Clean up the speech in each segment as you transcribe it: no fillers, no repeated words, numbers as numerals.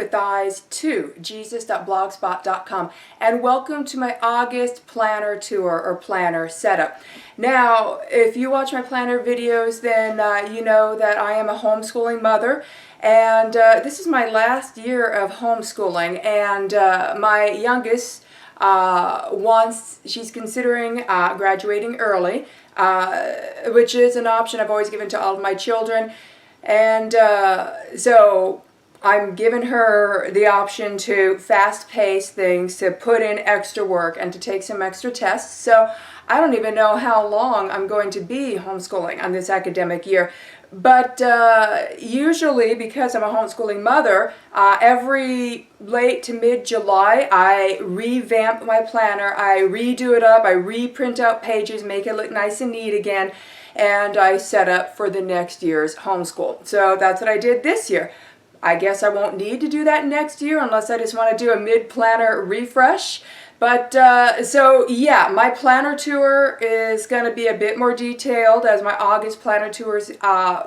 empathize to jesus.blogspot.com, and welcome to my August planner tour or planner setup. Now, if you watch my planner videos, then you know that I am a homeschooling mother, and this is my last year of homeschooling, and my youngest she's considering graduating early, which is an option I've always given to all of my children. And so I'm giving her the option to fast-pace things, to put in extra work, and to take some extra tests. So I don't even know how long I'm going to be homeschooling on this academic year. But usually, because I'm a homeschooling mother, every late to mid-July, I revamp my planner, I redo it up, I reprint out pages, make it look nice and neat again, and I set up for the next year's homeschool. So that's what I did this year. I guess I won't need to do that next year unless I just want to do a mid-planner refresh. But so yeah, my planner tour is going to be a bit more detailed, as my August planner tours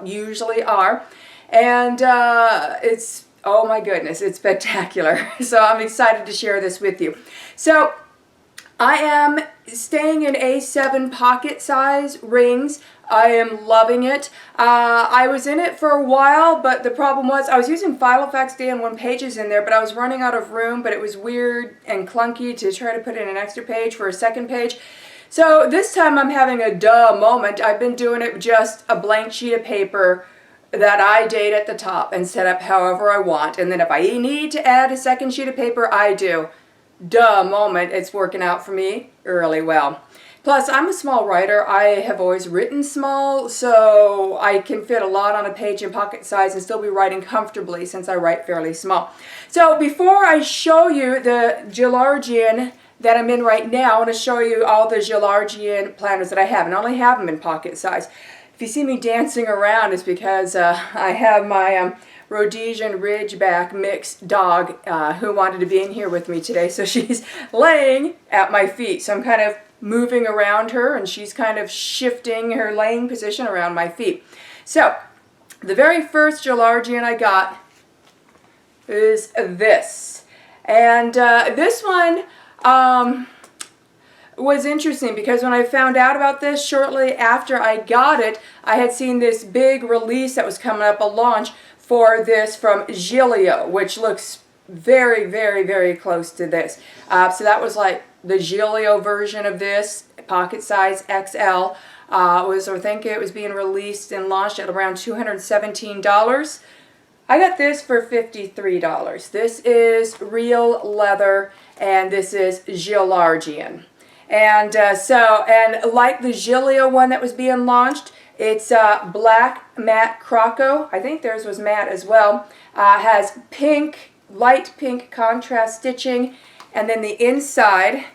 usually are. And it's, oh my goodness, it's spectacular. So I'm excited to share this with you. So I am staying in A7 pocket size rings. I am loving it. I was in it for a while, but the problem was I was using File Effects day-on-one pages in there, but I was running out of room, but it was weird and clunky to try to put in an extra page for a second page. So this time I'm having a duh moment. I've been doing it with just a blank sheet of paper that I date at the top and set up however I want. And then if I need to add a second sheet of paper, I do. Duh moment. It's working out for me really well. Plus, I'm a small writer. I have always written small, so I can fit a lot on a page in pocket size and still be writing comfortably since I write fairly small. So before I show you the Jillargean that I'm in right now, I want to show you all the Jillargean planners that I have, and I only have them in pocket size. If you see me dancing around, it's because I have my Rhodesian Ridgeback mixed dog who wanted to be in here with me today, so she's laying at my feet. So I'm kind of moving around her, and she's kind of shifting her laying position around my feet. So the very first Jillargean I got is this, and this one was interesting because when I found out about this shortly after I got it, I had seen this big release that was coming up, a launch for this from Jillargean, which looks very, very, very close to this. So that was like the Jillargean version of this, pocket size XL. I think it was being released and launched at around $217. I got this for $53. This is real leather, and this is Jillargean. And and like the Jillargean one that was being launched, it's black matte croco. I think theirs was matte as well. Has pink, light pink contrast stitching, and then the inside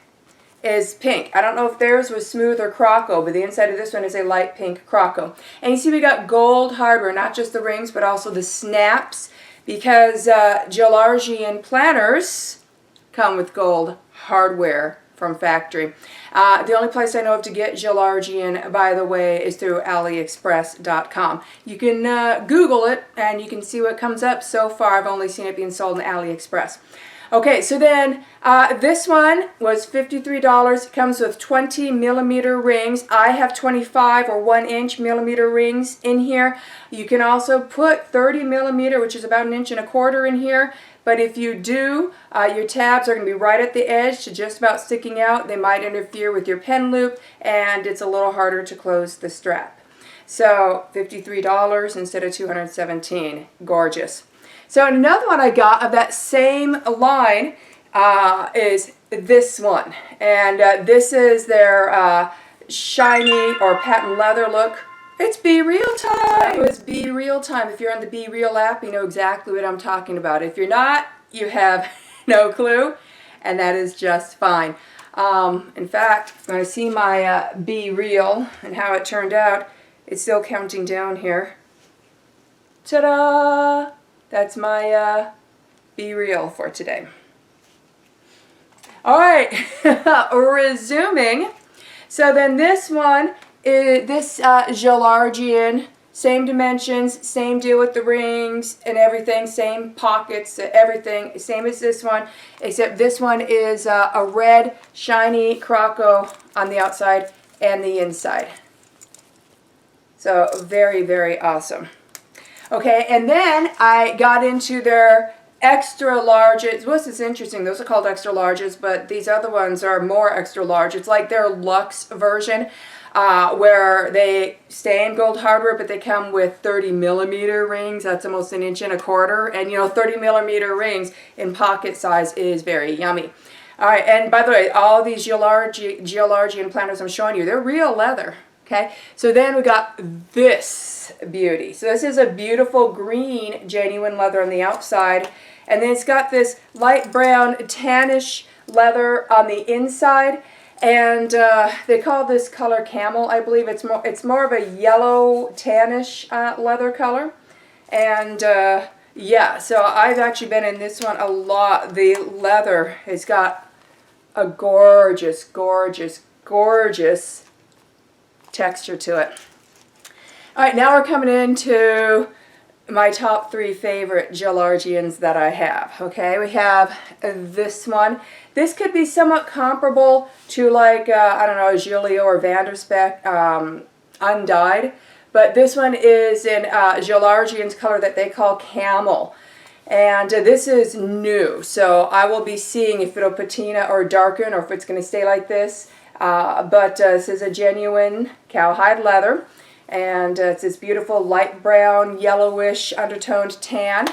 is pink. I don't know if theirs was smooth or croco, but the inside of this one is a light pink croco. And you see we got gold hardware, not just the rings, but also the snaps, because Jillargean planners come with gold hardware from factory. The only place I know of to get Jillargean, by the way, is through AliExpress.com. You can Google it, and you can see what comes up. So far, I've only seen it being sold on AliExpress. Okay, so then this one was $53. It comes with 20 millimeter rings. I have 25 or 1 inch millimeter rings in here. You can also put 30 millimeter, which is about 1.25 inches in here. But if you do, your tabs are going to be right at the edge to just about sticking out. They might interfere with your pen loop, and it's a little harder to close the strap. So $53 instead of $217. Gorgeous. So another one I got of that same line is this one. And this is their shiny or patent leather look. It's Be Real time! It was Be Real time. If you're on the Be Real app, you know exactly what I'm talking about. If you're not, you have no clue, and that is just fine. In fact, when I see my Be Real and how it turned out, it's still counting down here. Ta-da! That's my Be Real for today. All right, resuming. So then this one, this Jillargean same dimensions, same deal with the rings and everything, same pockets, everything, same as this one, except this one is a red shiny Croco on the outside and the inside. So very, very awesome. Okay, and then I got into their extra larges. Well, this is interesting. Those are called extra larges, but these other ones are more extra large. It's like their luxe version, where they stay in gold hardware, but they come with 30mm rings. That's almost 1.25 inches. And you know, 30mm rings in pocket size is very yummy. All right, and by the way, all these Jillargean planters I'm showing you, they're real leather. Okay, so then we got this beauty. So this is a beautiful green genuine leather on the outside, and then it's got this light brown tannish leather on the inside, and they call this color camel, I believe. It's more of a yellow tannish leather color, and yeah, so I've actually been in this one a lot. The leather has got a gorgeous, gorgeous, gorgeous texture to it. All right, now we're coming into my top 3 favorite Jillargeans that I have. Okay, we have this one. This could be somewhat comparable to like, I don't know, Giulio or Vanderspec undyed, but this one is in Jillargean's color that they call camel. And this is new, so I will be seeing if it'll patina or darken or if it's going to stay like this. But this is a genuine cowhide leather, and it's this beautiful light brown, yellowish, undertoned tan,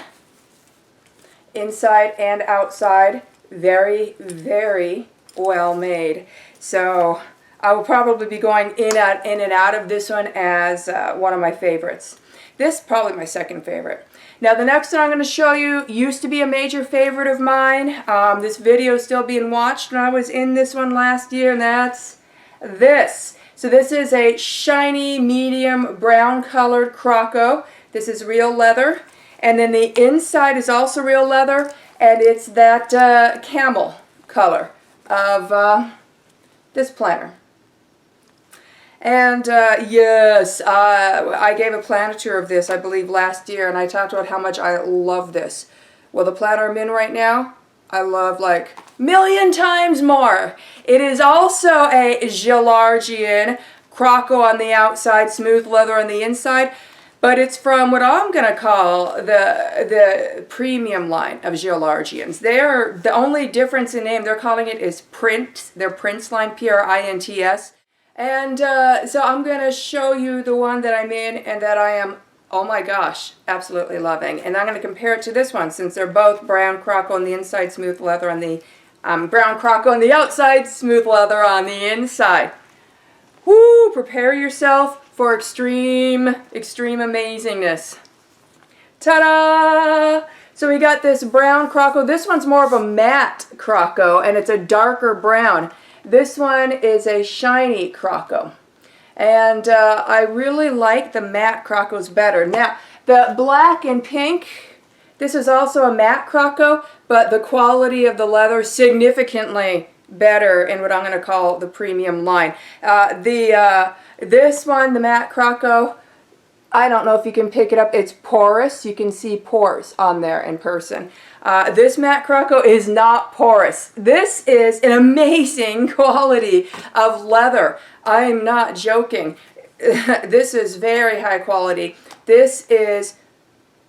inside and outside. Very, very well made. So I will probably be going in and out of this one as one of my favorites. This is probably my second favorite. Now the next one I'm going to show you used to be a major favorite of mine. This video is still being watched when I was in this one last year, and that's this. So this is a shiny medium brown colored Croco. This is real leather, and then the inside is also real leather, and it's that camel color of this planter. And yes, I gave a planter tour of this, I believe, last year, and I talked about how much I love this. Well, the planter I'm in right now, I love like million times more. It is also a Jillargean Croco on the outside, smooth leather on the inside, but it's from what I'm going to call the premium line of Jillargeans. They're, the only difference in name they're calling it is Prince. Their Prince line, Prints. And so I'm going to show you the one that I'm in and that I am, oh my gosh, absolutely loving. And I'm going to compare it to this one since they're both brown Croco on the inside, smooth leather on the, brown Croco on the outside, smooth leather on the inside. Woo! Prepare yourself for extreme, extreme amazingness. Ta-da! So we got this brown Croco. This one's more of a matte Croco, and it's a darker brown. This one is a shiny Croco, and I really like the matte Crocos better. Now, the black and pink, this is also a matte Croco, but the quality of the leather significantly better in what I'm going to call the premium line. This one, the matte Croco, I don't know if you can pick it up. It's porous. You can see pores on there in person. This matte Croco is not porous. This is an amazing quality of leather. I am not joking. This is very high quality. This is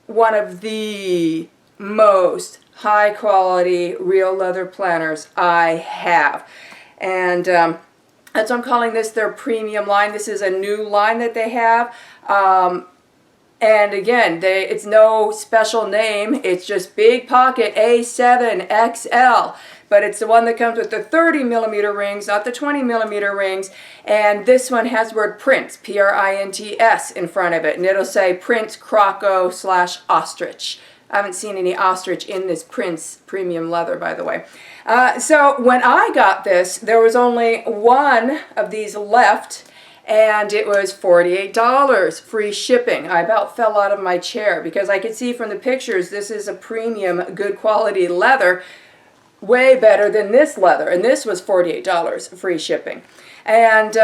one of the most high quality real leather planters I have. And that's why I'm calling this their premium line. This is a new line that they have. And again, it's no special name. It's just Big Pocket A7XL. But it's the one that comes with the 30mm rings, not the 20mm rings. And this one has the word Prince, P-R-I-N-T-S, in front of it. And it'll say Prince Croco / ostrich. I haven't seen any ostrich in this Prince premium leather, by the way. So when I got this, there was only one of these left, and it was $48, free shipping. I about fell out of my chair because I could see from the pictures this is a premium, good quality leather, way better than this leather, and this was $48, free shipping. And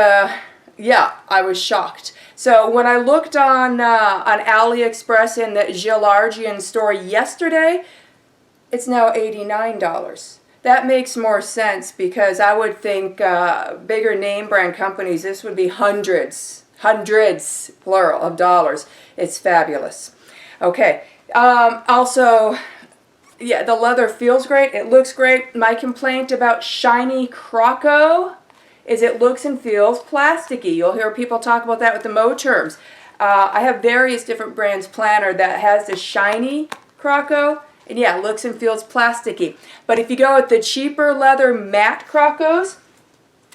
yeah, I was shocked. So when I looked on AliExpress in the Jillargean store yesterday, it's now $89. That makes more sense because I would think bigger name brand companies, this would be hundreds, plural, of dollars. It's fabulous. Okay, also, yeah, the leather feels great. It looks great. My complaint about shiny Croco is it looks and feels plasticky. You'll hear people talk about that with the Moterms. I have various different brands planner that has the shiny Croco, and yeah, it looks and feels plasticky. But if you go with the cheaper leather matte Crocos,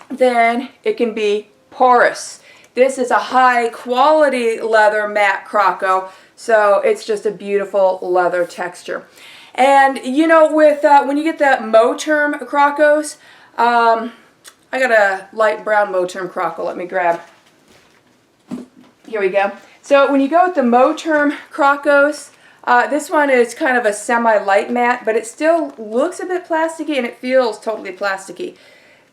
then it can be porous. This is a high quality leather matte Croco, so it's just a beautiful leather texture. And you know, with when you get the Moterm Crocos, I got a light brown Moterm Croco. Let me grab. Here we go. So when you go with the Moterm Crocos, this one is kind of a semi-light matte, but it still looks a bit plasticky and it feels totally plasticky.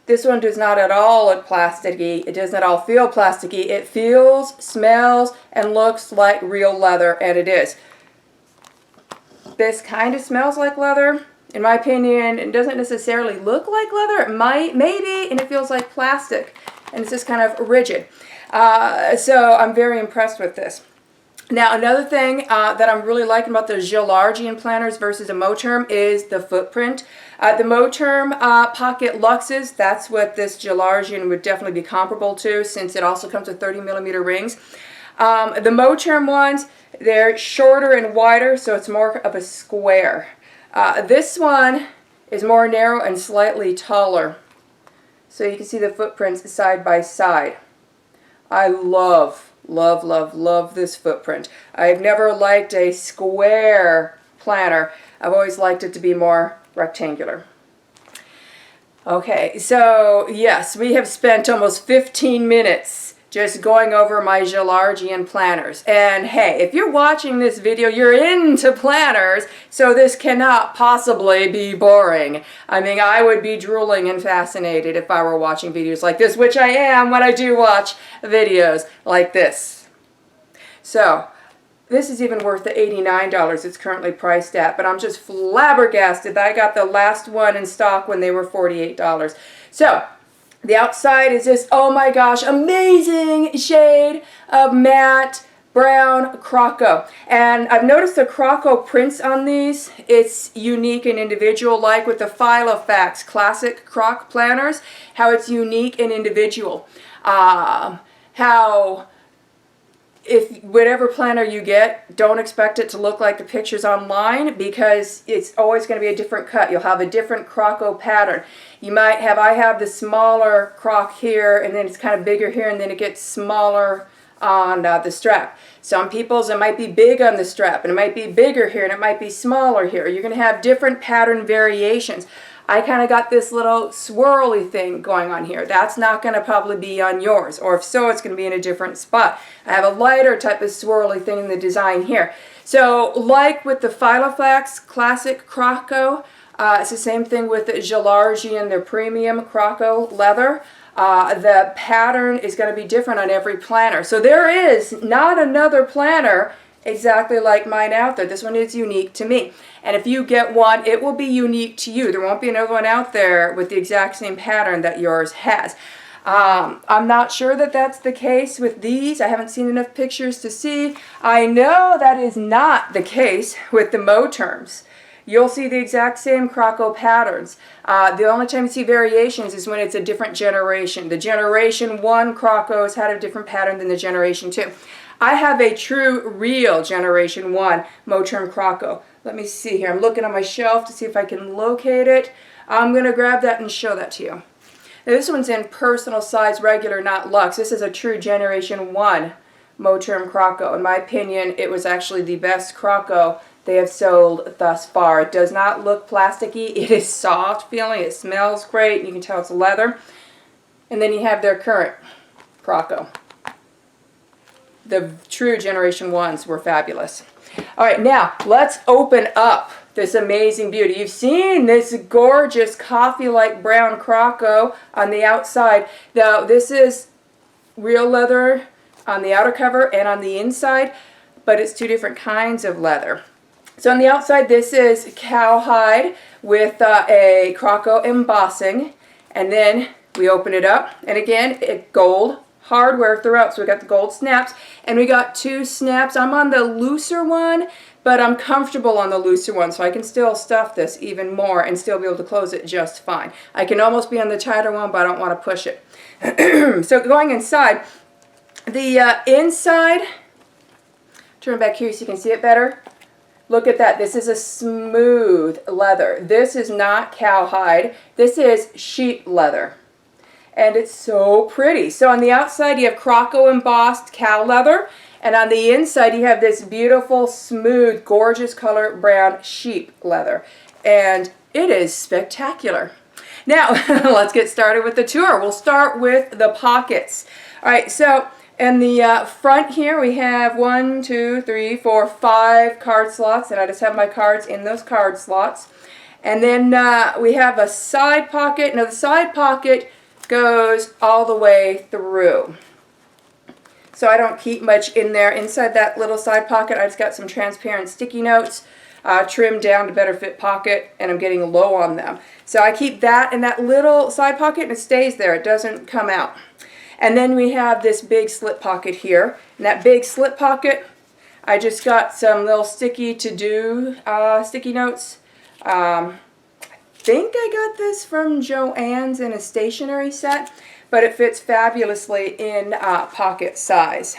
This one does not at all look plasticky. It does not all feel plasticky. It feels, smells, and looks like real leather, and it is. This kind of smells like leather. In my opinion, it doesn't necessarily look like leather. It might, maybe, and it feels like plastic. And it's just kind of rigid. So I'm very impressed with this. Now, another thing that I'm really liking about the Jillargean planners versus a Moterm is the footprint. The Moterm Pocket Luxes, that's what this Jillargean would definitely be comparable to, since it also comes with 30mm rings. The Moterm ones, they're shorter and wider, so it's more of a square. This one is more narrow and slightly taller. So you can see the footprints side by side. I love this footprint. I've never liked a square planner. I've always liked it to be more rectangular. Okay, so yes, we have spent almost 15 minutes just going over my Jillargean planners. And hey, if you're watching this video, you're into planners, so this cannot possibly be boring. I mean, I would be drooling and fascinated if I were watching videos like this, which I am when I do watch videos like this. So, this is even worth the $89 it's currently priced at, but I'm just flabbergasted that I got the last one in stock when they were $48. So, the outside is this, oh my gosh, amazing shade of matte brown Croco. And I've noticed the Croco prints on these, it's unique and individual, like with the Filofax classic croc planners, how it's unique and individual. How if whatever planner you get, don't expect it to look like the pictures online, because it's always going to be a different cut. You'll have a different Croco pattern. You might have, I have the smaller croc here, and then it's kind of bigger here, and then it gets smaller on the strap. Some people's, it might be big on the strap, and it might be bigger here, and it might be smaller here. You're going to have different pattern variations. I kind of got this little swirly thing going on here. That's not going to probably be on yours, or if so, it's going to be in a different spot. I have a lighter type of swirly thing in the design here. So, like with the Filofax Classic Croco, it's the same thing with the Jillargean, their premium Croco leather. The pattern is going to be different on every planner. So there is not another planner exactly like mine out there. This one is unique to me. And if you get one, it will be unique to you. There won't be another one out there with the exact same pattern that yours has. I'm not sure that that's the case with these. I haven't seen enough pictures to see. I know that is not the case with the Moterms. You'll see the exact same Croco patterns. The only time you see variations is when it's a different generation. The Generation 1 Crocos had a different pattern than the Generation 2. I have a true, real Generation 1 Moterm Croco. Let me see here. I'm looking on my shelf to see if I can locate it. I'm going to grab that and show that to you. Now, this one's in personal size regular, not luxe. This is a true Generation 1 Moterm Croco. In my opinion, it was actually the best Croco they have sold thus far. It does not look plasticky. It is soft feeling. It smells great. You can tell it's leather. And then you have their current Croco. The true Generation 1s were fabulous. All right, now let's open up this amazing beauty. You've seen this gorgeous coffee-like brown Croco on the outside. Now, this is real leather on the outer cover and on the inside, but it's two different kinds of leather. So on the outside, this is cowhide with a croco embossing, and then we open it up, and again, gold hardware throughout. So we got the gold snaps, and we got 2 snaps. I'm on the looser one, but I'm comfortable on the looser one, so I can still stuff this even more and still be able to close it just fine. I can almost be on the tighter one, but I don't want to push it. So going inside, the inside, turn back here so you can see it better. Look at that. This is a smooth leather. This is not cowhide. This is sheep leather. And it's so pretty. So on the outside you have croco embossed cow leather, and on the inside you have this beautiful, smooth, gorgeous color brown sheep leather. And it is spectacular. Now, let's get started with the tour. We'll start with the pockets. All right, so in the front here we have 1, 2, 3, 4, 5 card slots, and I just have my cards in those card slots. And then we have a side pocket. Now the side pocket goes all the way through, so I don't keep much in there. Inside that little side pocket I just got some transparent sticky notes trimmed down to better fit pocket, and I'm getting low on them, so I keep that in that little side pocket and it stays there. It doesn't come out. And then we have this big slip pocket here. In that big slip pocket I just got some little sticky to-do sticky notes. I think I got this from Joann's in a stationery set, but it fits fabulously in pocket size.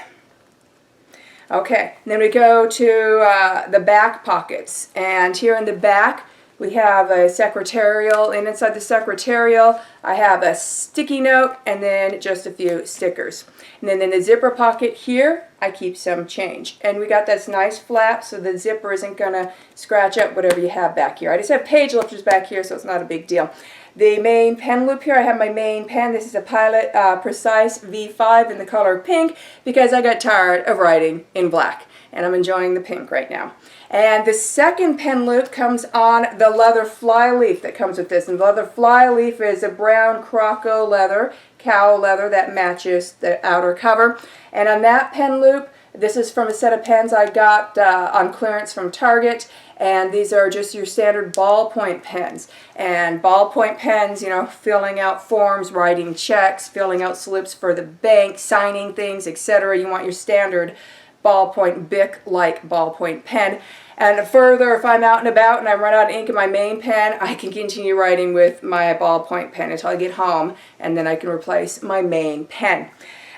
Okay, and then we go to the back pockets, and here in the back we have a secretarial, and inside the secretarial I have a sticky note and then just a few stickers. And then in the zipper pocket here I keep some change, and we got this nice flap so the zipper isn't going to scratch up whatever you have back here. I just have page lifters back here, so it's not a big deal. The main pen loop here, I have my main pen. This is a Pilot Precise V5 in the color pink because I got tired of writing in black, and I'm enjoying the pink right now. And the second pen loop comes on the leather flyleaf that comes with this. And the leather flyleaf is a brown croco leather, cow leather that matches the outer cover. And on that pen loop, this is from a set of pens I got on clearance from Target. And these are just your standard ballpoint pens. And ballpoint pens, you know, filling out forms, writing checks, filling out slips for the bank, signing things, etc. You want your standard ballpoint, Bic-like ballpoint pen. And further, if I'm out and about and I run out of ink in my main pen, I can continue writing with my ballpoint pen until I get home, and then I can replace my main pen.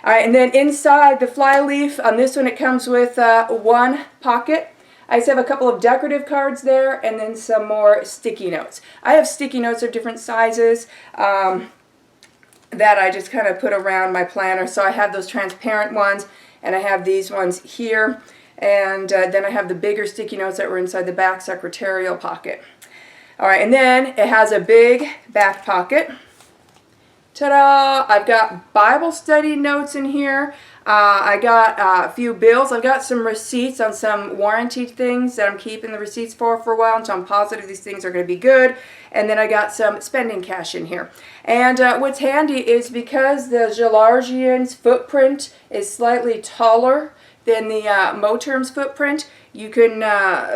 All right, and then inside the flyleaf, on this one it comes with one pocket. I just have a couple of decorative cards there and then some more sticky notes. I have sticky notes of different sizes that I just kind of put around my planner. So I have those transparent ones, and I have these ones here. And then I have the bigger sticky notes that were inside the back secretarial pocket. All right, and then it has a big back pocket. Ta-da! I've got Bible study notes in here. I got a few bills. I've got some receipts on some warranty things that I'm keeping the receipts for a while until I'm positive these things are going to be good. And then I got some spending cash in here. And what's handy is because the Jillargean's footprint is slightly taller than the Moterm's footprint, you can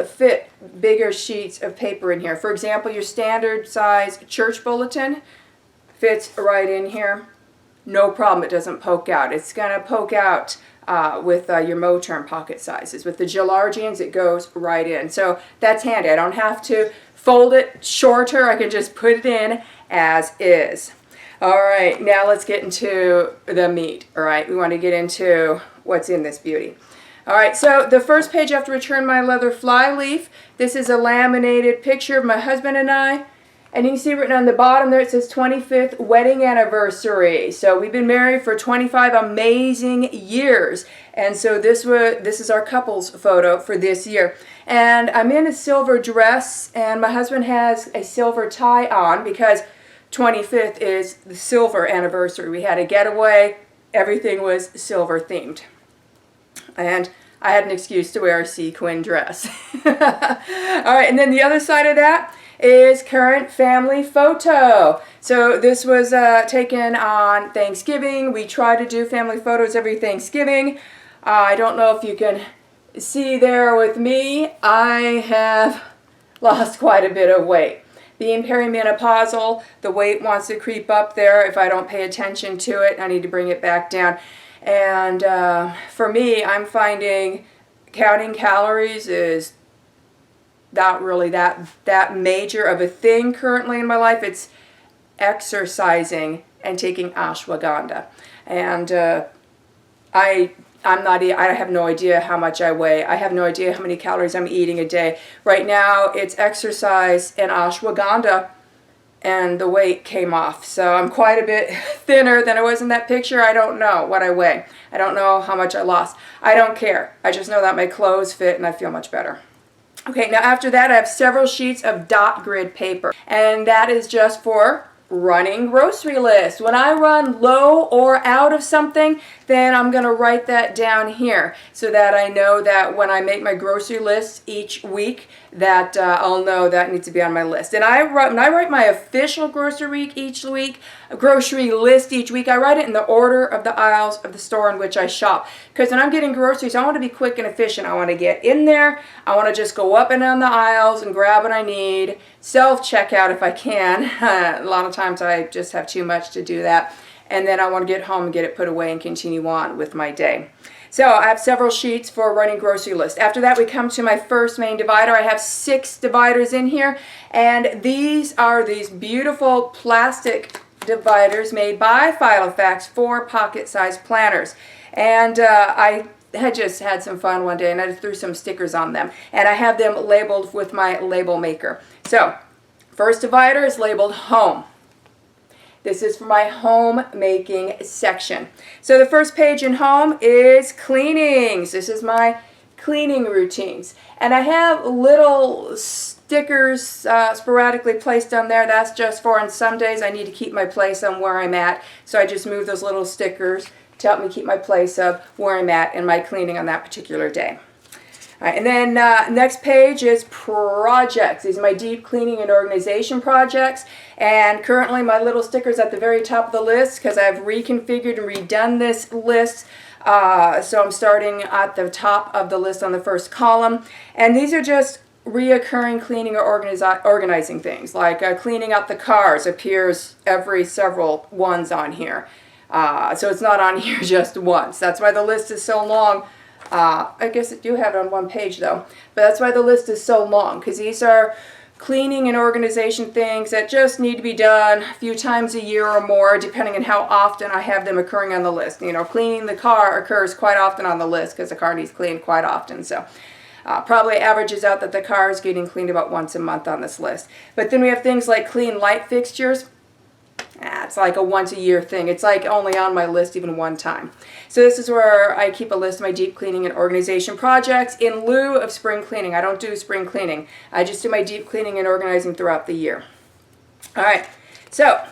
fit bigger sheets of paper in here. For example, your standard size church bulletin fits right in here. No problem, it doesn't poke out. It's going to poke out with your Moterm pocket sizes. With the Jillargeans, it goes right in. So that's handy. I don't have to fold it shorter. I can just put it in as is. All right, now let's get into the meat. All right, we want to get into what's in this beauty. All right, so the first page, I have to return my leather flyleaf. This is a laminated picture of my husband and I. And you can see written on the bottom there, it says 25th wedding anniversary. So we've been married for 25 amazing years. And so this is our couple's photo for this year. And I'm in a silver dress, and my husband has a silver tie on because 25th is the silver anniversary. We had a getaway. Everything was silver themed. And I had an excuse to wear a sequin dress. All right, and then the other side of that is current family photo. So this was taken on Thanksgiving. We try to do family photos every Thanksgiving. I don't know if you can see there with me, I have lost quite a bit of weight. Being perimenopausal, the weight wants to creep up there. If I don't pay attention to it, I need to bring it back down. And for me, I'm finding counting calories is not really that major of a thing currently in my life. It's exercising and taking ashwagandha. And I have no idea how much I weigh. I have no idea how many calories I'm eating a day. Right now, it's exercise and ashwagandha, and the weight came off. So I'm quite a bit thinner than I was in that picture. I don't know what I weigh. I don't know how much I lost. I don't care. I just know that my clothes fit and I feel much better. Okay, now after that, I have several sheets of dot grid paper, and that is just for running grocery lists. When I run low or out of something, then I'm going to write that down here so that I know that when I make my grocery lists each week, that I'll know that needs to be on my list. And when I write my official grocery list each week, I write it in the order of the aisles of the store in which I shop. Because when I'm getting groceries, I want to be quick and efficient. I want to get in there. I want to just go up and down the aisles and grab what I need. Self-checkout if I can. A lot of times I just have too much to do that. And then I want to get home and get it put away and continue on with my day. So I have several sheets for running grocery lists. After that, we come to my first main divider. I have 6 dividers in here, and these are these beautiful plastic dividers made by Filofax for pocket-sized planners. And I had just had some fun one day, and I threw some stickers on them, and I have them labeled with my label maker. So first divider is labeled home. This is for my homemaking section. So the first page in home is cleanings. This is my cleaning routines. And I have little stickers sporadically placed on there. That's just for, on some days I need to keep my place on where I'm at. So I just move those little stickers to help me keep my place of where I'm at in my cleaning on that particular day. All right, and then next page is projects. These are my deep cleaning and organization projects. And currently my little sticker's at the very top of the list because I've reconfigured and redone this list. So I'm starting at the top of the list on the first column. And these are just reoccurring cleaning or organizing things. Like cleaning out the cars appears every several ones on here. So it's not on here just once. That's why the list is so long. I guess I do have it on one page though, but that's why the list is so long, because these are cleaning and organization things that just need to be done a few times a year or more, depending on how often I have them occurring on the list. You know, cleaning the car occurs quite often on the list because the car needs cleaned quite often. So probably averages out that the car is getting cleaned about once a month on this list. But then we have things like clean light fixtures. It's like a once a year thing. It's like only on my list even one time. So this is where I keep a list of my deep cleaning and organization projects in lieu of spring cleaning. I don't do spring cleaning. I just do my deep cleaning and organizing throughout the year. All right. So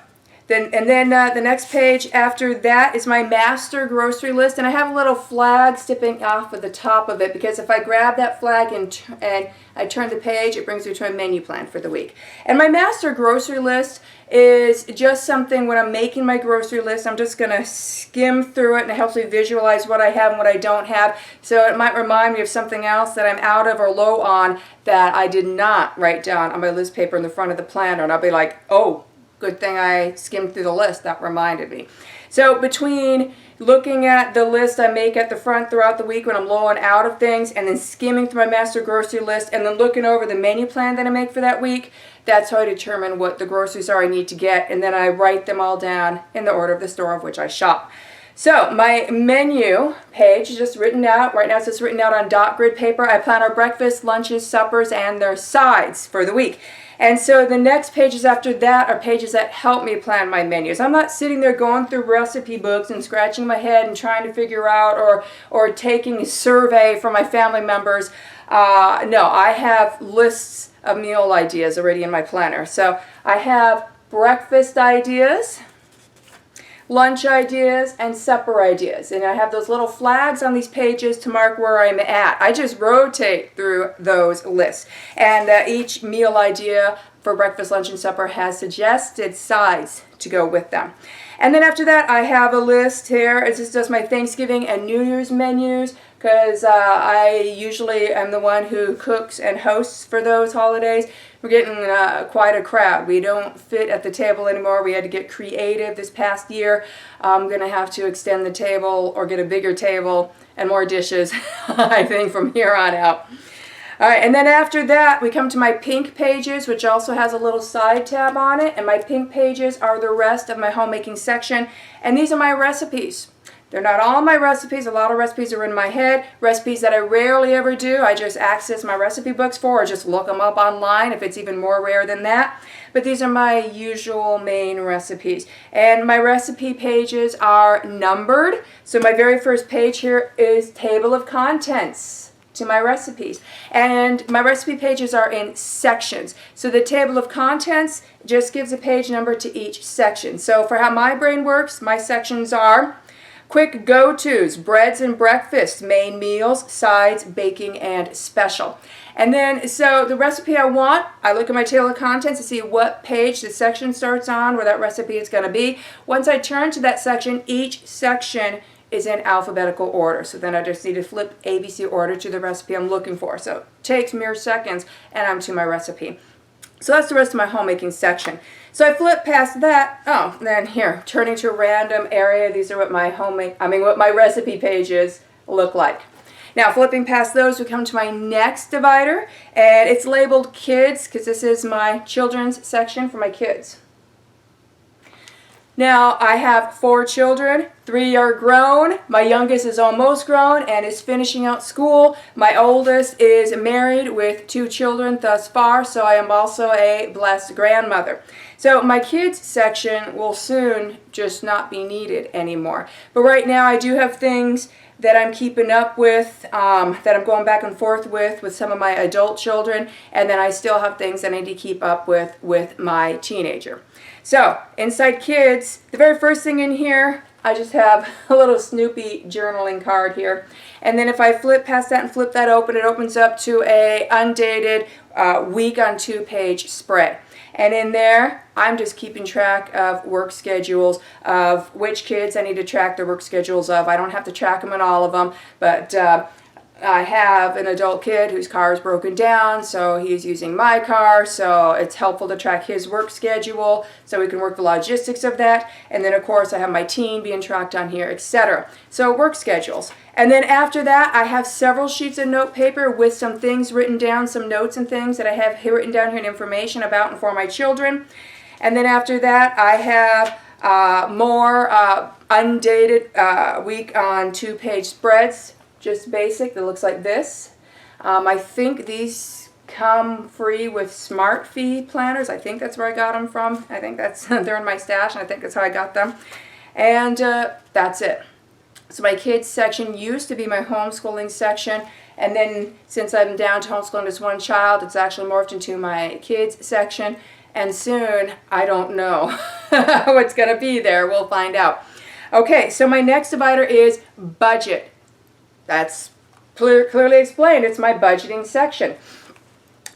then the next page after that is my master grocery list, and I have a little flag sticking off at the top of it because if I grab that flag and I turn the page, it brings me to a menu plan for the week. And my master grocery list is just something when I'm making my grocery list, I'm just going to skim through it, and it helps me visualize what I have and what I don't have. So it might remind me of something else that I'm out of or low on that I did not write down on my list paper in the front of the planner, and I'll be like, oh, good thing I skimmed through the list. That reminded me. So between looking at the list I make at the front throughout the week when I'm low and out of things, and then skimming through my master grocery list, and then looking over the menu plan that I make for that week, that's how I determine what the groceries are I need to get, and then I write them all down in the order of the store of which I shop. So my menu page is just written out. Right now it's just written out on dot grid paper. I plan our breakfast, lunches, suppers, and their sides for the week. And so the next pages after that are pages that help me plan my menus. I'm not sitting there going through recipe books and scratching my head and trying to figure out or taking a survey from my family members. No, I have lists of meal ideas already in my planner. So I have breakfast ideas, lunch ideas, and supper ideas. And I have those little flags on these pages to mark where I'm at. I just rotate through those lists. And each meal idea for breakfast, lunch, and supper has suggested sides to go with them. And then after that, I have a list here. It's just my Thanksgiving and New Year's menus, because I usually am the one who cooks and hosts for those holidays. We're getting quite a crowd. We don't fit at the table anymore. We had to get creative this past year. I'm going to have to extend the table or get a bigger table and more dishes, I think, from here on out. All right, and then after that, we come to my pink pages, which also has a little side tab on it. And my pink pages are the rest of my homemaking section. And these are my recipes. They're not all my recipes. A lot of recipes are in my head. Recipes that I rarely ever do, I just access my recipe books for, or just look them up online if it's even more rare than that. But these are my usual main recipes. And my recipe pages are numbered. So my very first page here is table of contents to my recipes. And my recipe pages are in sections. So the table of contents just gives a page number to each section. So for how my brain works, my sections are quick go-tos, breads and breakfast, main meals, sides, baking, and special. And then, so the recipe I want, I look at my table of contents to see what page the section starts on, where that recipe is going to be. Once I turn to that section, each section is in alphabetical order. So then I just need to flip ABC order to the recipe I'm looking for. So it takes mere seconds and I'm to my recipe. So that's the rest of my homemaking section. So I flip past that. Oh, then here, turning to a random area. These are what my what my recipe pages look like. Now, flipping past those, we come to my next divider, and it's labeled kids because this is my children's section for my kids. Now, I have 4 children. 3 are grown. My youngest is almost grown and is finishing out school. My oldest is married with 2 children thus far, so I am also a blessed grandmother. So my kids section will soon just not be needed anymore. But right now I do have things that I'm keeping up with, that I'm going back and forth with some of my adult children, and then I still have things that I need to keep up with my teenager. So, inside kids, the very first thing in here, I just have a little Snoopy journaling card here. And then if I flip past that and flip that open, it opens up to a undated week on 2-page spread. And in there, I'm just keeping track of work schedules of which kids I need to track their work schedules of. I don't have to track them in all of them, but I have an adult kid whose car is broken down, so he's using my car, so it's helpful to track his work schedule so we can work the logistics of that. And then, of course, I have my teen being tracked on here, etc. So work schedules. And then after that, I have several sheets of note paper with some things written down, some notes and things that I have written down here and information about and for my children. And then after that, I have more undated week on 2-page spreads. Just basic, that looks like this. I think these come free with Smart Fee planners. I think that's where I got them from. I think that's they're in my stash, and I think that's how I got them. And that's it. So my kids section used to be my homeschooling section, and then since I'm down to homeschooling just one child, it's actually morphed into my kids section. And soon, I don't know what's going to be there. We'll find out. Okay, so my next divider is budget. That's clearly explained. It's my budgeting section.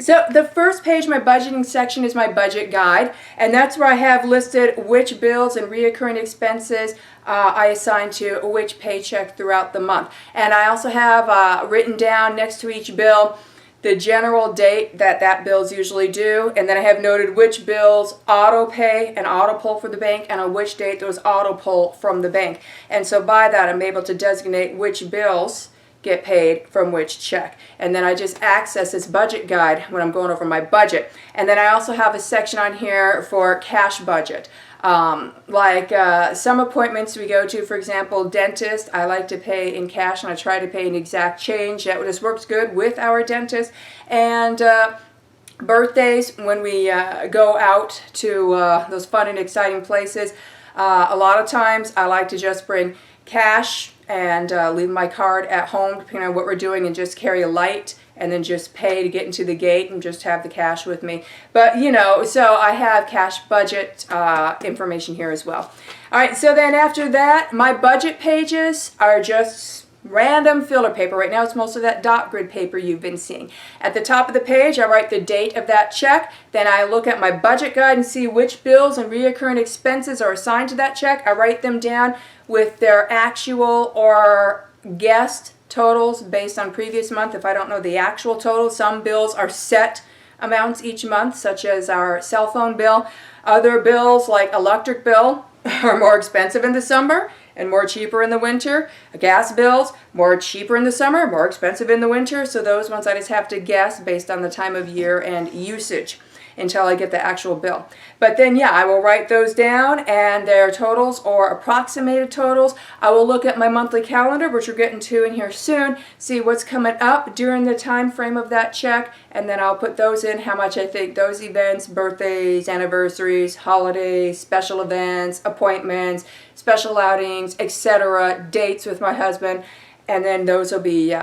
So the first page of my budgeting section is my budget guide, and that's where I have listed which bills and reoccurring expenses I assign to which paycheck throughout the month. And I also have written down next to each bill the general date that bills usually due, and then I have noted which bills auto pay and auto pull for the bank, and on which date those auto pull from the bank. And so by that, I'm able to designate which bills get paid from which check. And then I just access this budget guide when I'm going over my budget. And then I also have a section on here for cash budget. Some appointments we go to, for example, dentist, I like to pay in cash, and I try to pay an exact change. That just works good with our dentist. And birthdays, when we go out to those fun and exciting places, a lot of times I like to just bring cash and leave my card at home, depending on what we're doing, and just carry a light and then just pay to get into the gate and just have the cash with me. But, so I have cash budget information here as well. All right, so then after that, my budget pages are just random filler paper. Right now it's mostly that dot grid paper you've been seeing. At the top of the page, I write the date of that check. Then I look at my budget guide and see which bills and recurring expenses are assigned to that check. I write them down with their actual or guessed totals based on previous month. If I don't know the actual total, some bills are set amounts each month, such as our cell phone bill. Other bills, like electric bill, are more expensive in the summer and more cheaper in the winter. Gas bills, more cheaper in the summer, more expensive in the winter. So those ones I just have to guess based on the time of year and usage until I get the actual bill. But then, yeah, I will write those down and their totals or approximated totals. I will look at my monthly calendar, which we're getting to in here soon, see what's coming up during the time frame of that check, and then I'll put those in, how much I think those events, birthdays, anniversaries, holidays, special events, appointments, special outings, etc., dates with my husband, and then those will be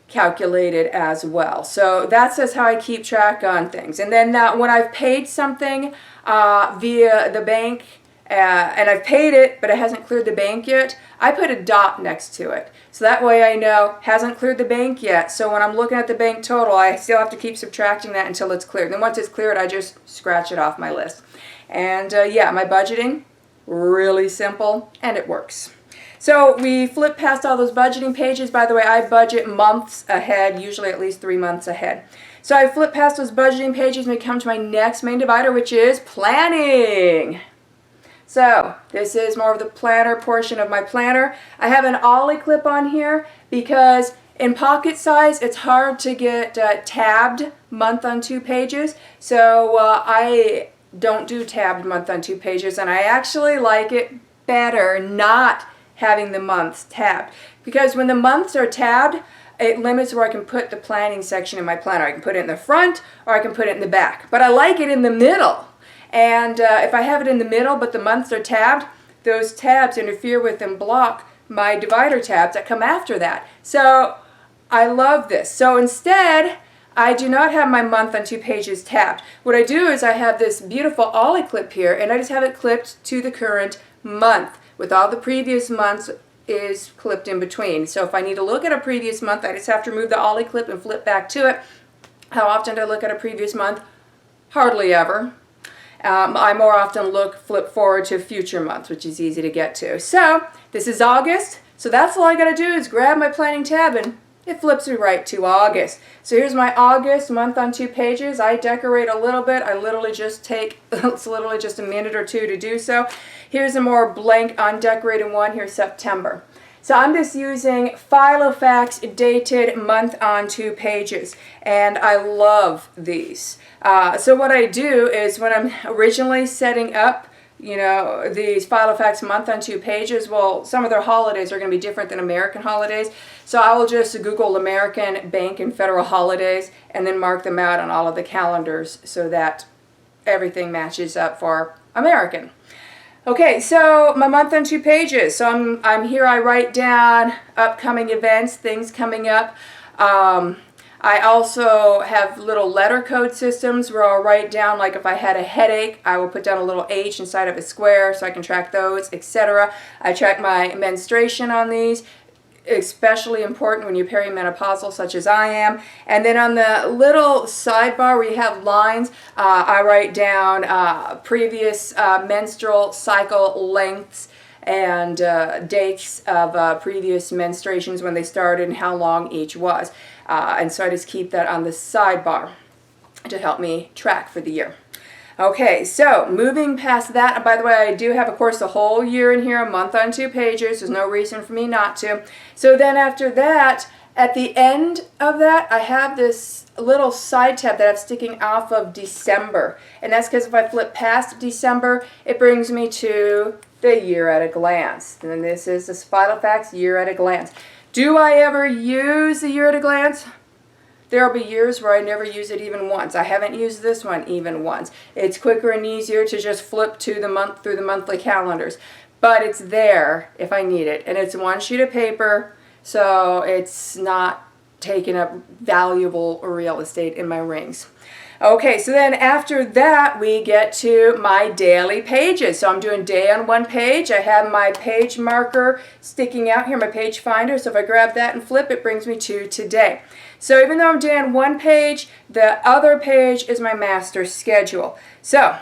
calculated as well. So that's just how I keep track on things. And then when I've paid something via the bank and I've paid it but it hasn't cleared the bank yet, I put a dot next to it. So that way I know hasn't cleared the bank yet. So when I'm looking at the bank total, I still have to keep subtracting that until it's cleared. Then once it's cleared, I just scratch it off my list. And yeah, my budgeting, really simple, and it works. So we flip past all those budgeting pages. By the way, I budget months ahead, usually at least 3 months ahead. So I flip past those budgeting pages and we come to my next main divider, which is planning. So this is more of the planner portion of my planner. I have an ollie clip on here because in pocket size, it's hard to get tabbed month on 2 pages. So I don't do tabbed month on 2 pages, and I actually like it better not having the months tabbed, because when the months are tabbed, it limits where I can put the planning section in my planner. I can put it in the front or I can put it in the back, but I like it in the middle. And if I have it in the middle but the months are tabbed, those tabs interfere with and block my divider tabs that come after that. So I love this. So instead, I do not have my month on 2 pages tabbed. What I do is I have this beautiful ollie clip here, and I just have it clipped to the current month, with all the previous months is clipped in between. So if I need to look at a previous month, I just have to remove the ollie clip and flip back to it. How often do I look at a previous month? Hardly ever. I more often flip forward to a future month, which is easy to get to. So this is August, so that's all I gotta do is grab my planning tab and it flips me right to August. So here's my August month on 2 pages. I decorate a little bit. I literally just take, it's literally just a minute or two to do so. Here's a more blank, undecorated one. Here's September. So I'm just using Filofax dated month on 2 pages, and I love these. So what I do is when I'm originally setting up these Filofax month on 2 pages, well, some of their holidays are going to be different than American holidays. So I will just Google American bank and federal holidays and then mark them out on all of the calendars so that everything matches up for American. Okay, so my month on 2 pages. So I'm here, I write down upcoming events, things coming up. I also have little letter code systems where I'll write down, like if I had a headache, I will put down a little H inside of a square so I can track those, etc. I track my menstruation on these, especially important when you're perimenopausal such as I am. And then on the little sidebar where you have lines, I write down previous menstrual cycle lengths and dates of previous menstruations when they started and how long each was. And so I just keep that on the sidebar to help me track for the year. Okay, so moving past that, and by the way, I do have, of course, the whole year in here, a month on 2 pages. There's no reason for me not to. So then after that, at the end of that, I have this little side tab that I'm sticking off of December. And that's because if I flip past December, it brings me to the year at a glance. And then this is the Filofax year at a glance. Do I ever use the year at a glance? There will be years where I never use it even once. I haven't used this one even once. It's quicker and easier to just flip to the month through the monthly calendars. But it's there if I need it. And it's 1 sheet of paper, so it's not taking up valuable real estate in my rings. Okay, so then after that, we get to my daily pages. So I'm doing day on one page. I have my page marker sticking out here, my page finder. So if I grab that and flip, it brings me to today. So even though I'm day on one page, the other page is my master schedule. So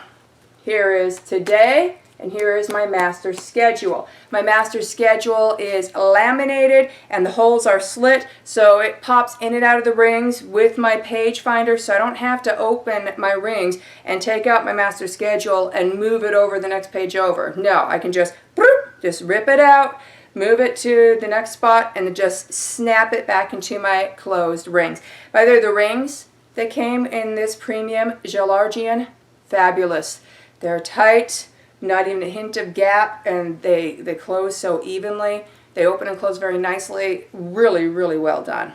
here is today, and here is my master schedule. My master schedule is laminated and the holes are slit, so it pops in and out of the rings with my page finder, so I don't have to open my rings and take out my master schedule and move it over the next page over. No, I can just rip it out, move it to the next spot, and then just snap it back into my closed rings. By the way, the rings that came in this premium Jillargean, fabulous. They're tight, not even a hint of gap, and they close so evenly. They open and close very nicely. Really, really well done.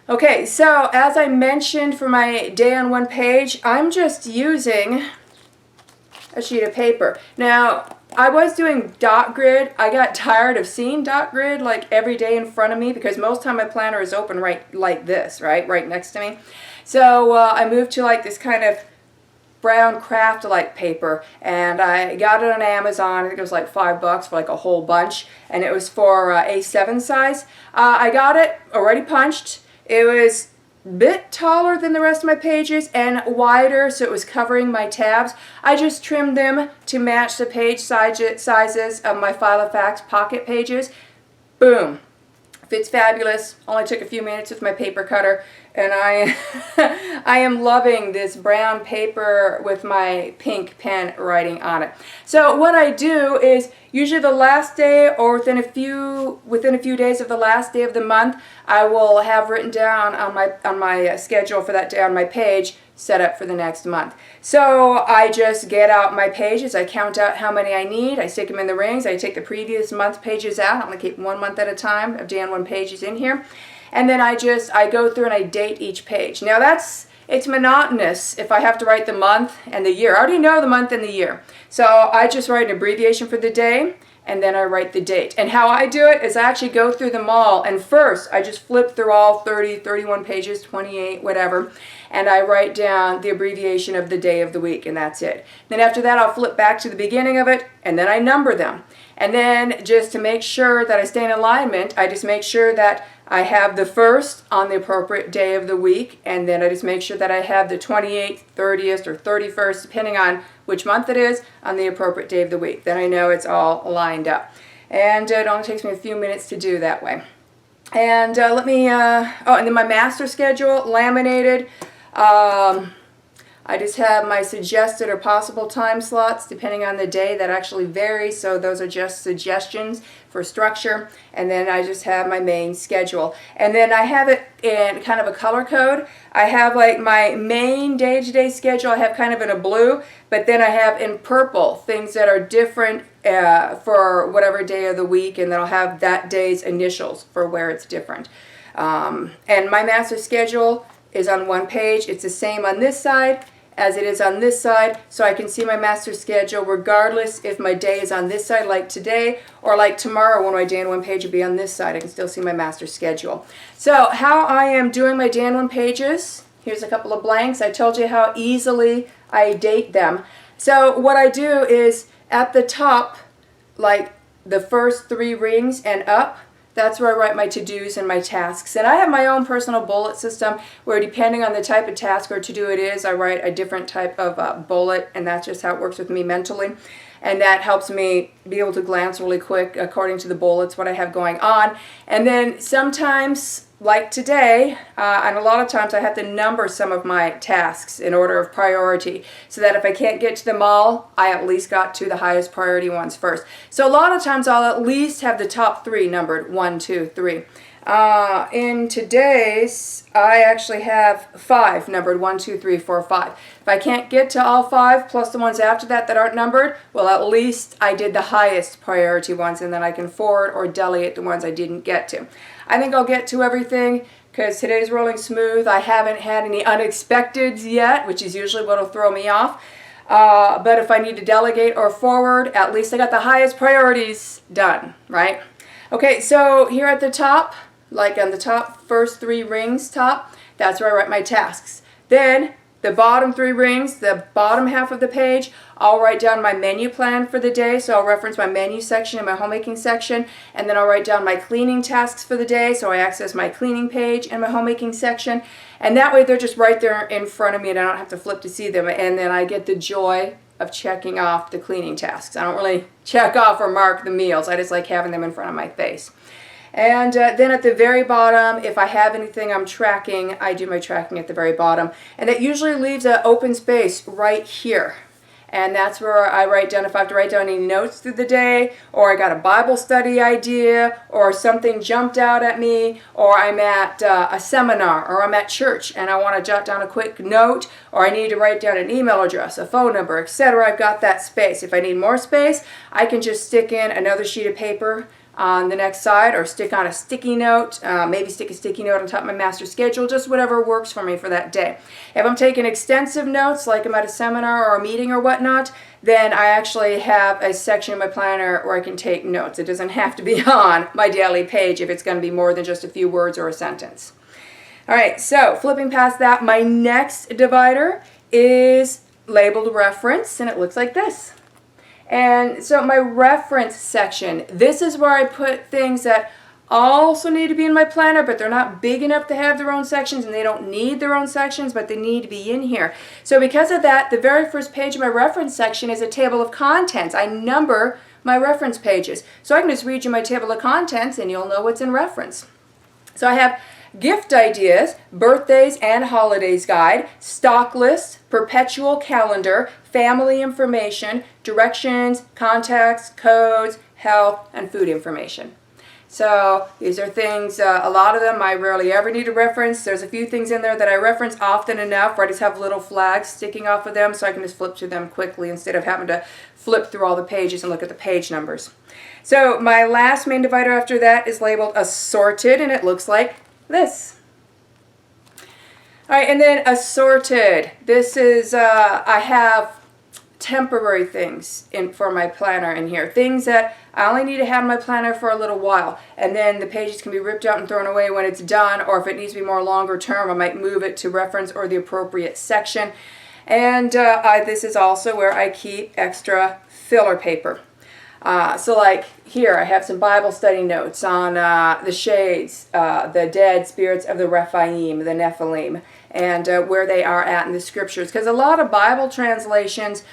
Okay, so as I mentioned for my day on one page, I'm just using a sheet of paper. Now, I was doing dot grid. I got tired of seeing dot grid like every day in front of me because most of the time my planner is open right like this, right next to me. So I moved to like this kind of brown craft-like paper, and I got it on Amazon. I think it was like $5 for like a whole bunch, and it was for A7 size. I got it already punched. It was a bit taller than the rest of my pages and wider, so it was covering my tabs. I just trimmed them to match the page sizes of my Filofax pocket pages. Boom. Fits fabulous. Only took a few minutes with my paper cutter, and I am loving this brown paper with my pink pen writing on it. So what I do is usually the last day or within a few days of the last day of the month, I will have written down on my schedule for that day on my page set up for the next month. So I just get out my pages, I count out how many I need, I stick them in the rings, I take the previous month pages out. I'm going to keep 1 month at a time of day on one pages in here, and then I go through and I date each page. Now it's monotonous if I have to write the month and the year. I already know the month and the year, so I just write an abbreviation for the day, and then I write the date. And how I do it is I actually go through them all, and first I just flip through all 30, 31 pages, 28, whatever, and I write down the abbreviation of the day of the week, and that's it. Then after that, I'll flip back to the beginning of it, and then I number them. And then just to make sure that I stay in alignment, I just make sure that I have the first on the appropriate day of the week, and then I just make sure that I have the 28th, 30th, or 31st, depending on which month it is, on the appropriate day of the week. Then I know it's all lined up. And it only takes me a few minutes to do that way. And and then my master schedule, laminated. I just have my suggested or possible time slots depending on the day. That actually varies, so those are just suggestions for structure. And then I just have my main schedule. And then I have it in kind of a color code. I have like my main day-to-day schedule, I have kind of in a blue, but then I have in purple things that are different for whatever day of the week, and then I'll have that day's initials for where it's different. And my master schedule is on one page. It's the same on this side as it is on this side, so I can see my master schedule regardless if my day is on this side like today, or like tomorrow when my day on one page will be on this side. I can still see my master schedule. So how I am doing my day on one pages, here's a couple of blanks. I told you how easily I date them. So what I do is at the top, like the first 3 rings and up, that's where I write my to-dos and my tasks. And I have my own personal bullet system where, depending on the type of task or to-do it is, I write a different type of bullet, and that's just how it works with me mentally. And that helps me be able to glance really quick according to the bullets what I have going on. And then sometimes, like today, and a lot of times I have to number some of my tasks in order of priority, so that if I can't get to them all, I at least got to the highest priority ones first. So a lot of times I'll at least have the top 3 numbered, 1, 2, 3. In today's, I actually have 5 numbered, 1, 2, 3, 4, 5. If I can't get to all 5, plus the ones after that that aren't numbered, well, at least I did the highest priority ones, and then I can forward or delete the ones I didn't get to. I think I'll get to everything because today's rolling smooth. I haven't had any unexpecteds yet, which is usually what will throw me off. But if I need to delegate or forward, at least I got the highest priorities done, right? Okay, so here at the top, like on the top first 3 rings top, that's where I write my tasks. Then the bottom 3 rings, the bottom half of the page, I'll write down my menu plan for the day. So I'll reference my menu section and my homemaking section, and then I'll write down my cleaning tasks for the day. So I access my cleaning page and my homemaking section. And that way they're just right there in front of me and I don't have to flip to see them. And then I get the joy of checking off the cleaning tasks. I don't really check off or mark the meals. I just like having them in front of my face. And then at the very bottom, if I have anything I'm tracking, I do my tracking at the very bottom. And that usually leaves an open space right here. And that's where I write down, if I have to write down any notes through the day, or I got a Bible study idea, or something jumped out at me, or I'm at a seminar, or I'm at church and I want to jot down a quick note, or I need to write down an email address, a phone number, etc. I've got that space. If I need more space, I can just stick in another sheet of paper on the next side, or stick on a sticky note, maybe stick a sticky note on top of my master schedule, just whatever works for me for that day. If I'm taking extensive notes, like I'm at a seminar or a meeting or whatnot, then I actually have a section in my planner where I can take notes. It doesn't have to be on my daily page if it's going to be more than just a few words or a sentence. All right, so flipping past that, my next divider is labeled reference, and it looks like this. And so my reference section, this is where I put things that also need to be in my planner, but they're not big enough to have their own sections, and they don't need their own sections, but they need to be in here. So because of that, the very first page of my reference section is a table of contents. I number my reference pages. So I can just read you my table of contents and you'll know what's in reference. So I have gift ideas, birthdays and holidays guide, stock list, perpetual calendar, family information, directions, contacts, codes, health, and food information. So these are things, a lot of them I rarely ever need to reference. There's a few things in there that I reference often enough where I just have little flags sticking off of them so I can just flip through them quickly instead of having to flip through all the pages and look at the page numbers. So my last main divider after that is labeled assorted, and it looks like this. All right, and then assorted. This is, I have temporary things for my planner in here. Things that I only need to have in my planner for a little while. And then the pages can be ripped out and thrown away when it's done, or if it needs to be more longer term, I might move it to reference or the appropriate section. And this is also where I keep extra filler paper. So like here, I have some Bible study notes on the shades, the dead spirits of the Rephaim, the Nephilim, and where they are at in the scriptures. Because a lot of Bible translations,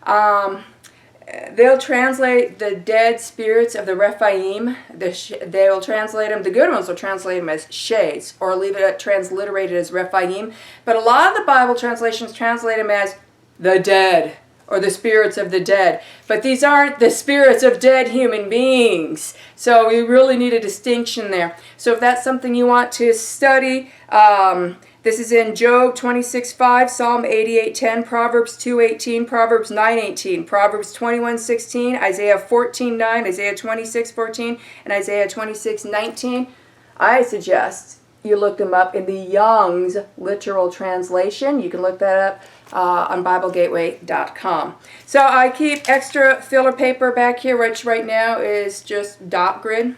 they'll translate the dead spirits of the Rephaim, they'll translate them, the good ones will translate them as shades, or leave it transliterated as Rephaim. But a lot of the Bible translations translate them as the dead, or the spirits of the dead. But these aren't the spirits of dead human beings. So we really need a distinction there. So if that's something you want to study, this is in Job 26:5, Psalm 88:10, Proverbs 2:18, Proverbs 9:18, Proverbs 21:16, Isaiah 14:9, Isaiah 26:14, and Isaiah 26:19. I suggest you look them up in the Young's literal translation. You can look that up on BibleGateway.com. So I keep extra filler paper back here, which right now is just dot grid.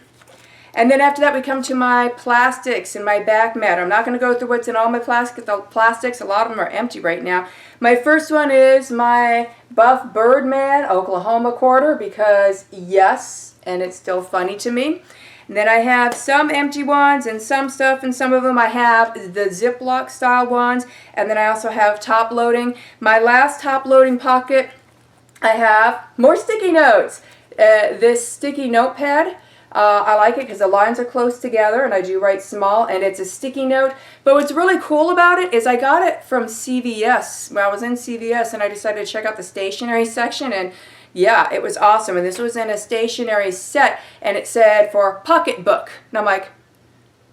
And then after that we come to my plastics and my back matter. I'm not going to go through what's in all my plastics. A lot of them are empty right now. My first one is my Buff Birdman Oklahoma quarter because yes, and it's still funny to me. And then I have some empty ones and some stuff, and some of them I have the Ziploc style ones. And then I also have top loading. My last top loading pocket, I have more sticky notes. This sticky notepad, I like it because the lines are close together and I do write small, and it's a sticky note. But what's really cool about it is I got it from CVS. When I was in CVS and I decided to check out the stationery section, and yeah, it was awesome. And this was in a stationery set, and it said for pocketbook. And I'm like,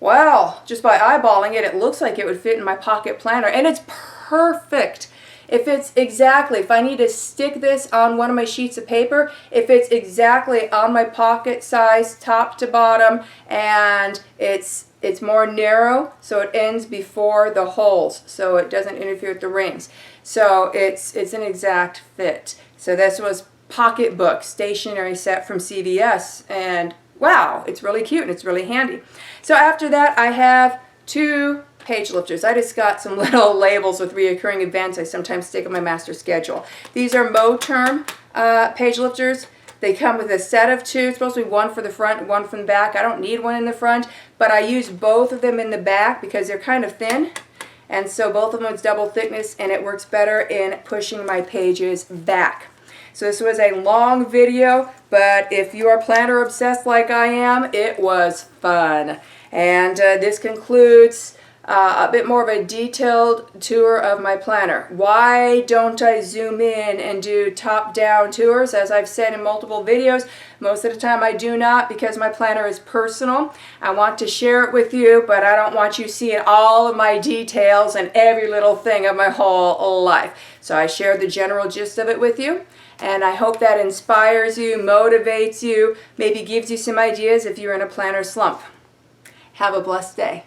wow, just by eyeballing it, it looks like it would fit in my pocket planner. And it's perfect. It fits exactly. If I need to stick this on one of my sheets of paper, it fits exactly on my pocket size, top to bottom, and it's more narrow, so it ends before the holes, so it doesn't interfere with the rings. So it's an exact fit. So this was pocketbook stationery set from CVS, and wow, it's really cute and it's really handy. So after that I have two page lifters. I just got some little labels with reoccurring events I sometimes stick on my master schedule. These are Moterm page lifters. They come with a set of two. It's supposed to be one for the front and one from the back. I don't need one in the front, but I use both of them in the back because they're kind of thin. And so both of them is double thickness, and it works better in pushing my pages back. So this was a long video, but if you are planner obsessed like I am, it was fun. And this concludes a bit more of a detailed tour of my planner. Why don't I zoom in and do top-down tours? As I've said in multiple videos, most of the time I do not, because my planner is personal. I want to share it with you, but I don't want you seeing all of my details and every little thing of my whole life. So I share the general gist of it with you, and I hope that inspires you, motivates you, maybe gives you some ideas if you're in a planner slump. Have a blessed day.